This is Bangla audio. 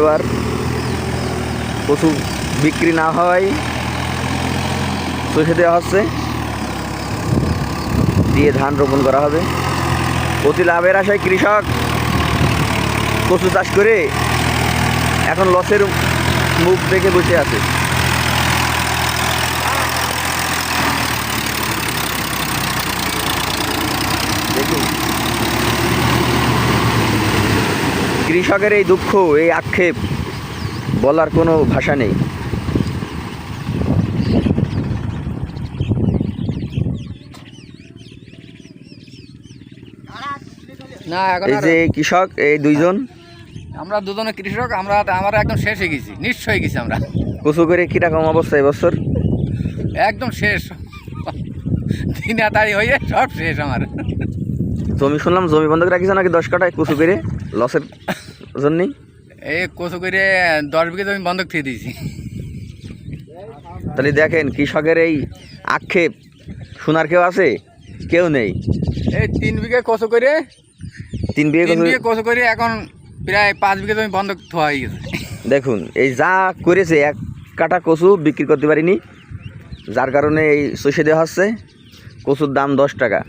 এবার কচু বিক্রি না হওয়ায় চষে দেওয়া হচ্ছে, দিয়ে ধান রোপণ করা হবে। অতি লাভের আশায় কৃষক কচু চাষ করে এখন লসের মুখ দেখে বসে আছে। দেখুন কৃষকের এই দুঃখ, এই আক্ষেপ বলার কোনো ভাষা নেই। না এখন এই যে কৃষক, এই দুইজন, আমরা দুজনে কৃষক, আমরা একদম শেষ হয়ে গেছি, নিঃস্ব হয়ে গেছি আমরা। কচু করে কিরকম অবস্থা এবছর? একদম শেষ, দিনাতাড়ি হয়ে সব শেষ আমার। জমি শুনলাম জমি বন্ধক রাখিস নাকি 10 কাঠায় কচু করে লসের জন্যই? এই কচু করে 10 বিঘা জমি বন্ধক দিয়ে দিয়েছি। তাহলে দেখেন কৃষকের এই আক্ষেপ শোনার কেউ আছে? কেউ নেই। এই 3 বিঘা কচু করে, 3 বিঘা 3 বিঘা কচু করে এখন প্রায় 5 বিঘা জমি বন্ধক থোয়া হয়ে গেছে। দেখুন এই যা করেছে, 1 কাঠা কচু বিক্রি করতে পারিনি, যার কারণে এই চষে দেওয়া হচ্ছে। কচুর দাম 10 টাকা।